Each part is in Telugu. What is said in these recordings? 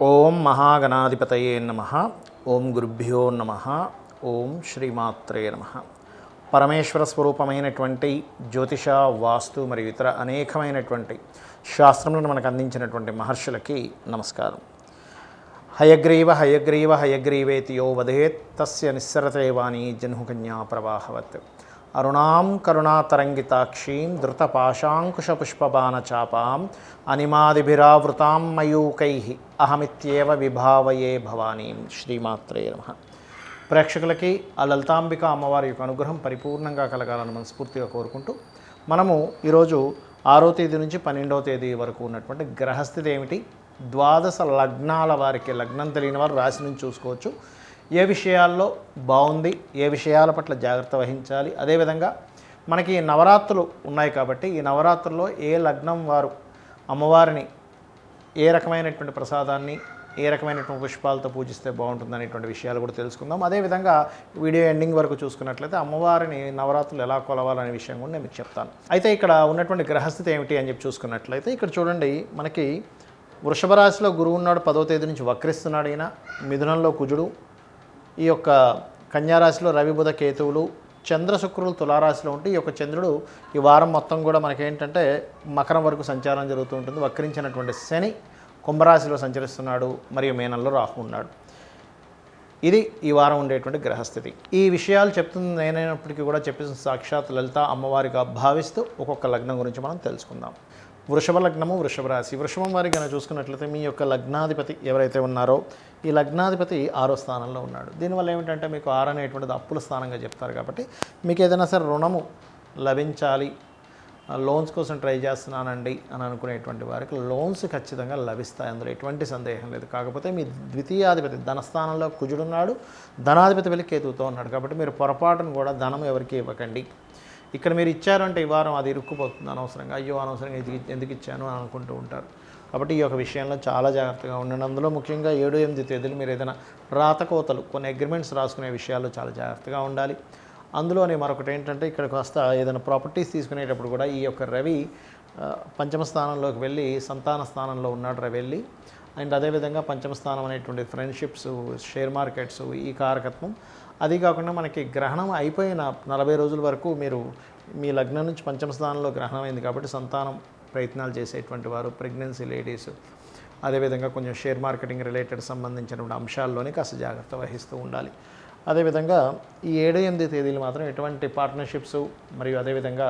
ఓం మహాగణాధిపతయే నమః. ఓం గురుభ్యో నమః. ఓం శ్రీమాత్రే నమః. పరమేశ్వర స్వరూపమైనటువంటి జ్యోతిష, వాస్తు మరియు ఇతర అనేకమైనటువంటి శాస్త్రములను మనకు అందించినటువంటి మహర్షులకి నమస్కారం. హయగ్రీవ హయగ్రీవ హయగ్రీవేతి యో వదేత్ తస్య నిస్సరతే వాణి జహ్నుకన్యా ప్రవాహవత్. అరుణాం కరుణాతరంగితాక్షీం ధృతపాశాంకుశపుష్పబాణచాపాం అనిమాదిభిరావృతాం మయూకైః అహమిత్యేవ విభావయే భవానీం. శ్రీమాత్రే నమః. ప్రేక్షకులకి ఆ లలితాంబిక అమ్మవారి యొక్క అనుగ్రహం పరిపూర్ణంగా కలగాలని మనస్ఫూర్తిగా కోరుకుంటూ మనము ఈరోజు 6వ తేదీ నుంచి 12వ తేదీ వరకు ఉన్నటువంటి గ్రహస్థితి ఏమిటి, ద్వాదశ లగ్నాల వారికి, లగ్నం తెలియని వారు రాశి నుంచి చూసుకోవచ్చు, ఏ విషయాల్లో బాగుంది, ఏ విషయాల పట్ల జాగ్రత్త వహించాలి, అదేవిధంగా మనకి నవరాత్రులు ఉన్నాయి కాబట్టి ఈ నవరాత్రుల్లో ఏ లగ్నం వారు అమ్మవారిని ఏ రకమైనటువంటి ప్రసాదాన్ని ఏ రకమైనటువంటి పుష్పాలతో పూజిస్తే బాగుంటుంది అనేటువంటి విషయాలు కూడా తెలుసుకుందాం. అదేవిధంగా వీడియో ఎండింగ్ వరకు చూసుకున్నట్లయితే అమ్మవారిని నవరాత్రులు ఎలా కొలవాలనే విషయం కూడా నేను మీకు చెప్తాను. అయితే ఇక్కడ ఉన్నటువంటి గ్రహస్థితి ఏమిటి అని చెప్పి చూసుకున్నట్లయితే ఇక్కడ చూడండి, మనకి వృషభ రాశిలో గురువు ఉన్నాడు, 10వ తేదీ నుంచి వక్రిస్తున్నాడు. ఈయన మిథునంలో కుజుడు, ఈ యొక్క కన్యారాశిలో రవి బుధ కేతువులు, చంద్ర శుక్రులు తులారాశిలో ఉంటే ఈ యొక్క చంద్రుడు ఈ వారం మొత్తం కూడా మనకేంటంటే మకరం వరకు సంచారం జరుగుతూ ఉంటుంది. వక్రించినటువంటి శని కుంభరాశిలో సంచరిస్తున్నాడు, మరియు మేనంలో రాహు ఉన్నాడు. ఇది ఈ వారం ఉండేటువంటి గ్రహస్థితి. ఈ విషయాలు చెప్తుంది నేనైనప్పటికీ కూడా చెప్పేసిన సాక్షాత్ లలిత అమ్మవారిగా భావిస్తూ ఒక్కొక్క లగ్నం గురించి మనం తెలుసుకుందాం. వృషభ లగ్నము, వృషభ రాశి. వృషభం వారికి కనుక చూసుకున్నట్లయితే మీ యొక్క లగ్నాధిపతి ఎవరైతే ఉన్నారో ఈ లగ్నాధిపతి 6వ స్థానంలో ఉన్నాడు. దీనివల్ల ఏమిటంటే మీకు 6 అనేటువంటిది అప్పుల స్థానంగా చెప్తారు కాబట్టి మీకు ఏదైనా సరే రుణము లభించాలి, లోన్స్ కోసం ట్రై చేస్తున్నానండి అని అనుకునేటువంటి వారికి లోన్స్ ఖచ్చితంగా లభిస్తాయి, అందులో ఎటువంటి సందేహం లేదు. కాకపోతే మీ ద్వితీయాధిపతి ధనస్థానంలో కుజుడున్నాడు, ధనాధిపతి వెళ్ళి కేతువుతో ఉన్నాడు కాబట్టి మీరు పొరపాటును కూడా ధనం ఎవరికి ఇవ్వకండి. ఇక్కడ మీరు ఇచ్చారంటే ఈ వారం అది ఇరుక్కుపోతుంది అనవసరంగా, అయ్యో అనవసరంగా ఎందుకు ఇచ్చాను అని అనుకుంటూ ఉంటారు. కాబట్టి ఈ యొక్క విషయంలో చాలా జాగ్రత్తగా ఉండండి. అందులో ముఖ్యంగా 7, 8 తేదీలు మీరు ఏదైనా రాతకోతలు కొన్ని అగ్రిమెంట్స్ రాసుకునే విషయాల్లో చాలా జాగ్రత్తగా ఉండాలి. అందులోనే మరొకటి ఏంటంటే ఇక్కడ కాస్త ఏదైనా ప్రాపర్టీస్ తీసుకునేటప్పుడు కూడా ఈ యొక్క రవి పంచమ స్థానంలోకి వెళ్ళి సంతాన స్థానంలో ఉన్నాడు రవి వెళ్ళి. అండ్ అదేవిధంగా పంచమ స్థానం అనేటువంటి ఫ్రెండ్షిప్స్, షేర్ మార్కెట్స్, ఈ కారకత్వం. అది కాకుండా మనకి గ్రహణం అయిపోయిన 40 రోజుల వరకు మీరు మీ లగ్నం నుంచి పంచమ స్థానంలో గ్రహణం అయింది కాబట్టి సంతానం ప్రయత్నాలు చేసేటువంటి వారు, ప్రెగ్నెన్సీ లేడీస్, అదేవిధంగా కొంచెం షేర్ మార్కెటింగ్ రిలేటెడ్ సంబంధించినటువంటి అంశాల్లోనే కాస్త జాగ్రత్త వహిస్తూ ఉండాలి. అదేవిధంగా ఈ 7, 8 తేదీలు మాత్రం ఎటువంటి పార్ట్నర్షిప్స్ మరియు అదేవిధంగా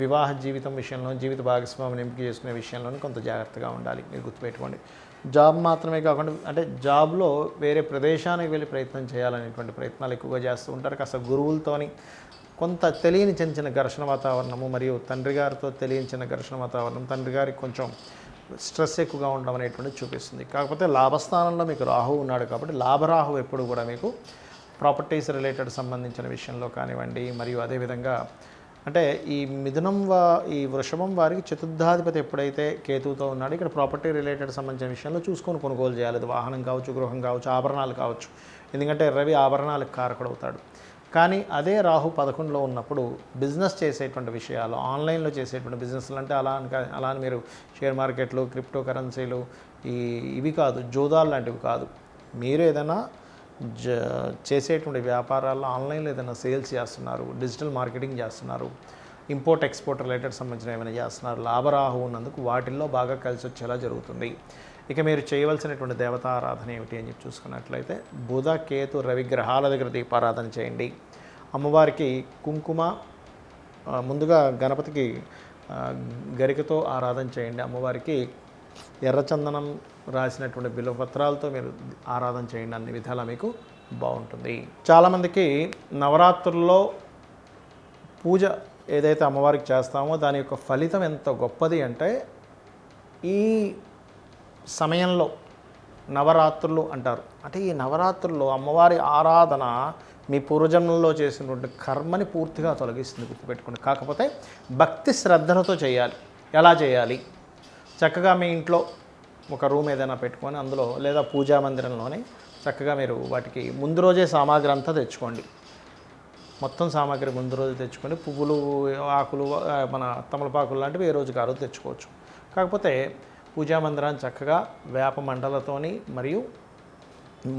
వివాహ జీవితం విషయంలో, జీవిత భాగస్వామిని ఎంపిక చేసుకునే విషయంలోనే కొంత జాగ్రత్తగా ఉండాలి. మీరు గుర్తుపెట్టుకోండి. జాబ్ మాత్రమే కాకుండా అంటే జాబ్లో వేరే ప్రదేశానికి వెళ్ళి ప్రయత్నం చేయాలనేటువంటి ప్రయత్నాలు ఎక్కువగా చేస్తూ ఉంటారు. కాస్త గురువులతోని కొంత తెలియని చిన్న ఘర్షణ వాతావరణము, మరియు తండ్రి గారితో తెలియని చిన్న ఘర్షణ వాతావరణం, తండ్రి గారికి కొంచెం స్ట్రెస్ ఎక్కువగా ఉండడం అనేటువంటిది చూపిస్తుంది. కాకపోతే లాభస్థానంలో మీకు రాహు ఉన్నాడు కాబట్టి లాభరాహు ఎప్పుడు కూడా మీకు ప్రాపర్టీస్ రిలేటెడ్ సంబంధించిన విషయంలో కానివ్వండి, మరియు అదేవిధంగా అంటే ఈ ఈ వృషభం వారికి చతుర్థాధిపతి ఎప్పుడైతే కేతువుతో ఉన్నాడో ఇక్కడ ప్రాపర్టీ రిలేటెడ్ సంబంధించిన విషయంలో చూసుకొని కొనుగోలు చేయాలి. అది వాహనం కావచ్చు, గృహం కావచ్చు, ఆభరణాలు కావచ్చు. ఎందుకంటే రవి ఆభరణాలకు కారకుడవుతాడు. కానీ అదే రాహు 11లో ఉన్నప్పుడు బిజినెస్ చేసేటువంటి విషయాలు, ఆన్లైన్లో చేసేటువంటి బిజినెస్లు అంటే అలా మీరు షేర్ మార్కెట్లు, క్రిప్టో కరెన్సీలు, ఇవి కాదు, జోదాలు లాంటివి కాదు, మీరు ఏదైనా చేసేటువంటి వ్యాపారాల్లో ఆన్లైన్లో ఏదైనా సేల్స్ చేస్తున్నారు, డిజిటల్ మార్కెటింగ్ చేస్తున్నారు, ఇంపోర్ట్ ఎక్స్పోర్ట్ రిలేటెడ్ సంబంధించిన ఏమైనా చేస్తున్నారు, లాభరాహు ఉన్నందుకు వాటిల్లో బాగా కలిసి వచ్చేలా జరుగుతుంది. ఇక మీరు చేయవలసినటువంటి దేవతారాధన ఏమిటి అని చెప్పి చూసుకున్నట్లయితే బుధ కేతు రవి గ్రహాల దగ్గర దీపారాధన చేయండి. అమ్మవారికి కుంకుమ, ముందుగా గణపతికి గరికతో ఆరాధన చేయండి. అమ్మవారికి ఎర్రచందనం రాసినటువంటి బిల్వపత్రాలతో మీరు ఆరాధన చేయండి. అన్ని విధాలా మీకు బాగుంటుంది. చాలామందికి నవరాత్రుల్లో పూజ ఏదైతే అమ్మవారికి చేస్తామో దాని యొక్క ఫలితం ఎంత గొప్పది అంటే, ఈ సమయంలో నవరాత్రులు అంటారు. అంటే ఈ నవరాత్రుల్లో అమ్మవారి ఆరాధన మీ పూర్వజన్మల్లో చేసినటువంటి కర్మని పూర్తిగా తొలగిస్తుంది, గుర్తుపెట్టుకోండి. కాకపోతే భక్తి శ్రద్ధలతో చేయాలి. ఎలా చేయాలి? చక్కగా మీ ఇంట్లో ఒక రూమ్ ఏదైనా పెట్టుకొని అందులో లేదా పూజా మందిరంలోనే చక్కగా మీరు వాటికి ముందు రోజే సామాగ్రి అంతా తెచ్చుకోండి. మొత్తం సామాగ్రి ముందు రోజు తెచ్చుకొని పువ్వులు, ఆకులు, మన తమలపాకులు లాంటివి ఏ రోజుకి ఆ రోజు తెచ్చుకోవచ్చు. కాకపోతే పూజా మందిరాన్ని చక్కగా వేప మండలతోని మరియు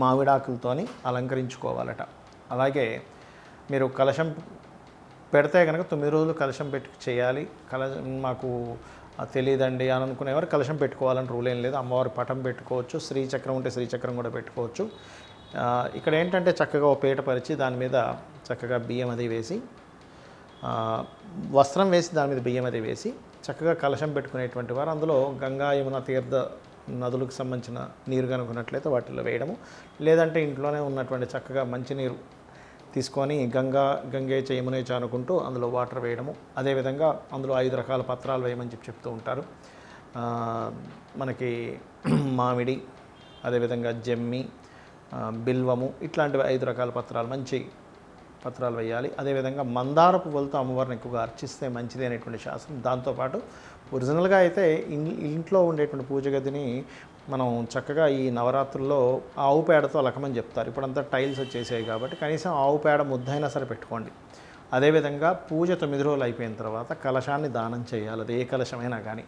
మామిడాకులతోని అలంకరించుకోవాలట. అలాగే మీరు కలశం పెడితే కనుక 9 రోజులు కలశం పెట్టి చేయాలి. మాకు తెలియదండి అని అనుకునేవారు కలశం పెట్టుకోవాలని రూల్ ఏం లేదు. అమ్మవారి పటం పెట్టుకోవచ్చు, శ్రీచక్రం ఉంటే శ్రీచక్రం కూడా పెట్టుకోవచ్చు. ఇక్కడ ఏంటంటే చక్కగా ఒక పీట పరిచి దాని మీద చక్కగా బియ్యం అది వేసి, వస్త్రం వేసి దాని మీద బియ్యం అది వేసి చక్కగా కలశం పెట్టుకునేటువంటి వారు అందులో గంగా యమున తీర్థ నదులకు సంబంధించిన నీరు కనుక్కున్నట్లయితే వాటిలో వేయడము, లేదంటే ఇంట్లోనే ఉన్నటువంటి చక్కగా మంచినీరు తీసుకొని గంగే యమునే అనుకుంటూ అందులో వాటర్ వేయడము. అదేవిధంగా అందులో 5 రకాల పత్రాలు వేయమని చెప్తూ ఉంటారు. మనకి మామిడి, అదేవిధంగా జమ్మి, బిల్వము, ఇట్లాంటివి 5 రకాల పత్రాలు, మంచి పత్రాలు వేయాలి. అదేవిధంగా మందార పువ్వులతో అమ్మవారిని ఎక్కువగా అర్చిస్తే మంచిది అనేటువంటి శాస్త్రం. దాంతోపాటు ఒరిజినల్గా అయితే ఇంట్లో ఉండేటువంటి పూజ గదిని మనం చక్కగా ఈ నవరాత్రుల్లో ఆవు పేడతో అలకమని చెప్తారు. ఇప్పుడంతా టైల్స్ వచ్చేసాయి కాబట్టి కనీసం ఆవు పేడ ముద్దైనా సరే పెట్టుకోండి. అదేవిధంగా పూజ 9 రోజులు అయిపోయిన తర్వాత కలశాన్ని దానం చేయాలి. అది ఏ కలశమైనా కానీ.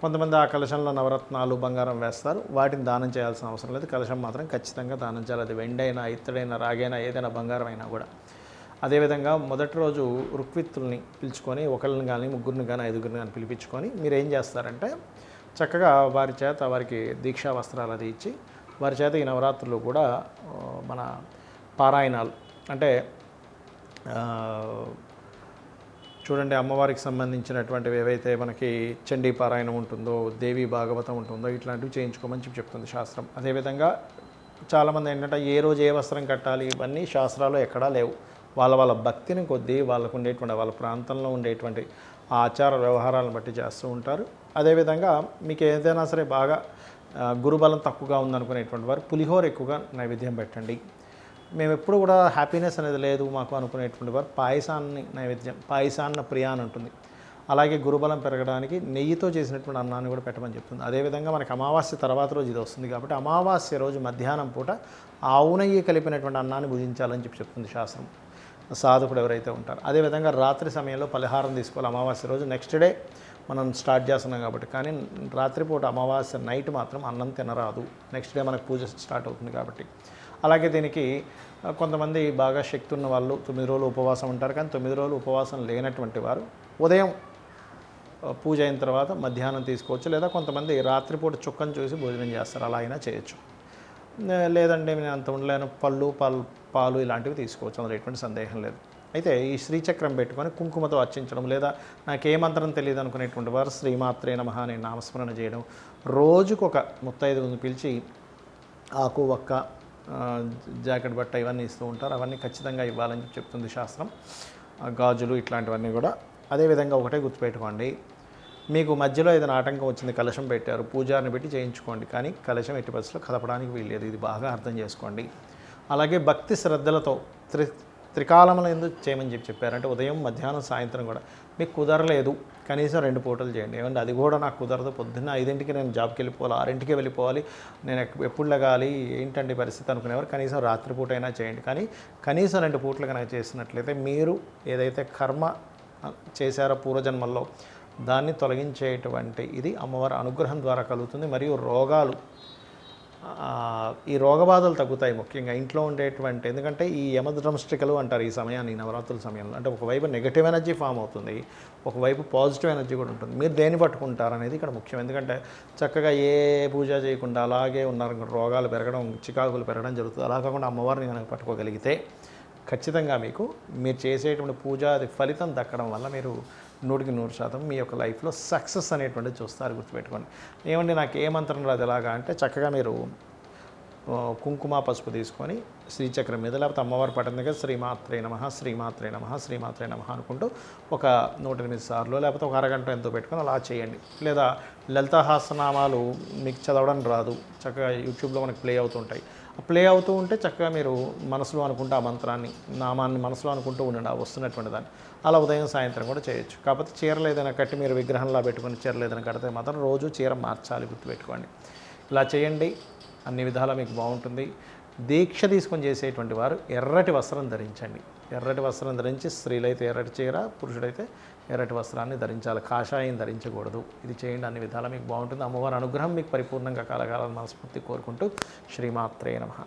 కొంతమంది ఆ కలశంలో నవరత్నాలు బంగారం వేస్తారు, వాటిని దానం చేయాల్సిన అవసరం లేదు. కలశం మాత్రం ఖచ్చితంగా దానం చేయాలి. అది వెండైనా, ఇత్తడైనా, రాగైనా, ఏదైనా బంగారం అయినా కూడా. అదేవిధంగా మొదటి రోజు రుక్విత్తుల్ని పిలుచుకొని ఒకళ్ళని కానీ, ముగ్గురిని కానీ, 5గురిని కానీ పిలిపించుకొని మీరు ఏం చేస్తారంటే చక్కగా వారి చేత వారికి దీక్షా వస్త్రాలు అది ఇచ్చి వారి చేత ఈ నవరాత్రులు కూడా మన పారాయణాలు అంటే చూడండి, అమ్మవారికి సంబంధించినటువంటివి ఏవైతే మనకి చండీ పారాయణం ఉంటుందో, దేవి భాగవతం ఉంటుందో, ఇట్లాంటివి చేయించుకోమని చెప్తుంది శాస్త్రం. అదేవిధంగా చాలామంది ఏంటంటే ఏ రోజు ఏ వస్త్రం కట్టాలి ఇవన్నీ శాస్త్రాలు ఎక్కడా లేవు. వాళ్ళ భక్తిని కొద్దీ వాళ్ళకు ఉండేటువంటి వాళ్ళ ప్రాంతంలో ఉండేటువంటి ఆచార వ్యవహారాలను బట్టి చేస్తూ ఉంటారు. అదేవిధంగా మీకు ఏదైనా సరే బాగా గురుబలం తక్కువగా ఉందనుకునేటువంటి వారు పులిహోర ఎక్కువగా నైవేద్యం పెట్టండి. మేము ఎప్పుడు కూడా హ్యాపీనెస్ అనేది లేదు మాకు అనుకునేటువంటి వారు పాయసాన్ని నైవేద్యం, పాయసాన్న ప్రియ అని ఉంటుంది. అలాగే గురుబలం పెరగడానికి నెయ్యితో చేసినటువంటి అన్నాన్ని కూడా పెట్టమని చెప్తుంది. అదేవిధంగా మనకి అమావాస్య తర్వాత రోజు ఇది వస్తుంది కాబట్టి అమావాస్య రోజు మధ్యాహ్నం పూట ఆవు నెయ్యి కలిపినటువంటి అన్నాన్ని భుజించాలని చెప్తుంది శాస్త్రం, సాధకుడు ఎవరైతే ఉంటారో. అదేవిధంగా రాత్రి సమయంలో పలహారం తీసుకోవాలి. అమావాస్య రోజు నెక్స్ట్ డే మనం స్టార్ట్ చేస్తున్నాం కాబట్టి, కానీ రాత్రిపూట అమావాస్య నైట్ మాత్రం అన్నం తినరాదు. నెక్స్ట్ డే మనకు పూజ స్టార్ట్ అవుతుంది కాబట్టి. అలాగే దీనికి కొంతమంది బాగా శక్తి ఉన్న వాళ్ళు 9 రోజులు ఉపవాసం ఉంటారు, కానీ 9 రోజులు ఉపవాసం లేనటువంటి వారు ఉదయం పూజ అయిన తర్వాత మధ్యాహ్నం తీసుకోవచ్చు, లేదా కొంతమంది రాత్రిపూట చుక్కను చూసి భోజనం చేస్తారు, అలా అయినా చేయొచ్చు. లేదంటే నేను అంత ఉండలేను, పాలు ఇలాంటివి తీసుకోవచ్చు, అందులో ఎటువంటి సందేహం లేదు. అయితే ఈ శ్రీచక్రం పెట్టుకొని కుంకుమతో అర్చించడం, లేదా నాకే మంత్రం తెలియదు అనుకునేటువంటి వారు శ్రీమాత్రే నమః అని నామస్మరణ చేయడం, రోజుకొక 35 పిలిచి ఆకు, ఒక్క, జాకెట్ బట్ట ఇవన్నీ ఇస్తూ ఉంటారు. అవన్నీ ఖచ్చితంగా ఇవ్వాలని చెప్తుంది శాస్త్రం. గాజులు ఇట్లాంటివన్నీ కూడా. అదేవిధంగా ఒకటే గుర్తుపెట్టుకోండి, మీకు మధ్యలో ఏదైనా ఆటంకం వచ్చింది, కలశం పెట్టారు, పూజారిని పెట్టి చేయించుకోండి, కానీ కలశం ఎట్టి పరిస్థితుల్లో కదపడానికి వీల్లేదు. ఇది బాగా అర్థం చేసుకోండి. అలాగే భక్తి శ్రద్ధలతో త్రికాలముల ఎందుకు చేయమని చెప్పారంటే ఉదయం, మధ్యాహ్నం, సాయంత్రం కూడా. మీకు కుదరలేదు కనీసం 2 పూటలు చేయండి. ఏమంటే అది కూడా నాకు కుదరదు, పొద్దున్న 5ంటికి నేను జాబ్కి వెళ్ళిపోవాలి, 6ంటికి వెళ్ళిపోవాలి, నేను ఎప్పుడు లగాలి, ఏంటండి పరిస్థితి అనుకునేవారు కనీసం రాత్రిపూట అయినా చేయండి. కానీ కనీసం 2 పూటలు కనుక చేసినట్లయితే మీరు ఏదైతే కర్మ చేశారో పూర్వజన్మల్లో దాన్ని తొలగించేటువంటి ఇది అమ్మవారి అనుగ్రహం ద్వారా కలుగుతుంది. మరియు ఈ రోగబాధలు తగ్గుతాయి. ముఖ్యంగా ఇంట్లో ఉండేటువంటి, ఎందుకంటే ఈ యమద్రంష్టికలు అంటారు ఈ సమయాన్ని, నవరాత్రుల సమయంలో. అంటే ఒకవైపు నెగటివ్ ఎనర్జీ ఫామ్ అవుతుంది, ఒకవైపు పాజిటివ్ ఎనర్జీ కూడా ఉంటుంది. మీరు దేన్ని పట్టుకుంటారు అనేది ఇక్కడ ముఖ్యం. ఎందుకంటే చక్కగా ఏ పూజ చేయకుండా అలాగే ఉన్నారు, రోగాలు పెరగడం, చికాకులు పెరగడం జరుగుతుంది. అలా కాకుండా అమ్మవారిని కనుక పట్టుకోగలిగితే ఖచ్చితంగా మీరు చేసేటువంటి పూజ అది ఫలితం దక్కడం వల్ల మీరు 100% మీ యొక్క లైఫ్లో సక్సెస్ అనేటువంటిది చూస్తారు. గుర్తుపెట్టుకోండి. ఏమండి నాకు ఏ మంత్రం రాదు ఎలాగా అంటే చక్కగా మీరు కుంకుమ, పసుపు తీసుకొని శ్రీచక్రం మీద లేకపోతే అమ్మవారి పట్టం దగ్గర శ్రీమాత్రే నమః, శ్రీమాత్రే నమః, శ్రీమాత్రే నమః అనుకుంటూ ఒక 108 సార్లు లేకపోతే ఒక అరగంట ఎంతో పెట్టుకొని అలా చేయండి. లేదా లలితాసహస్రనామాలు మీకు చదవడం రాదు, చక్కగా యూట్యూబ్లో మనకు ప్లే అవుతుంటాయి. ప్లే అవుతూ ఉంటే చక్కగా మీరు మనసులో అనుకుంటే ఆ మంత్రాన్ని, నామాన్ని మనసులో అనుకుంటూ ఉండండి ఆ వస్తున్నటువంటి దాన్ని. అలా ఉదయం, సాయంత్రం కూడా చేయొచ్చు. కాకపోతే చీరలు ఏదైనా కట్టి మీరు విగ్రహంలా పెట్టుకుని చీరలు ఏదైనా కడితే మాత్రం రోజు చీర మార్చాలి, గుర్తుపెట్టుకోండి. ఇలా చేయండి, అన్ని విధాలా మీకు బాగుంటుంది. దీక్ష తీసుకొని చేసేటువంటి వారు ఎర్రటి వస్త్రం ధరించండి. ఎర్రటి వస్త్రం ధరించి స్త్రీలైతే ఎర్రటి చీర, పురుషుడైతే ఎర్రటి వస్త్రాన్ని ధరించాలి. కాషాయం ధరించకూడదు. ఇది చేయండి, అన్ని విధాలా మీకు బాగుంటుంది. అమ్మవారి అనుగ్రహం మీకు పరిపూర్ణంగా కలగాలని మనస్ఫూర్తి కోరుకుంటూ శ్రీమాత్రే నమః.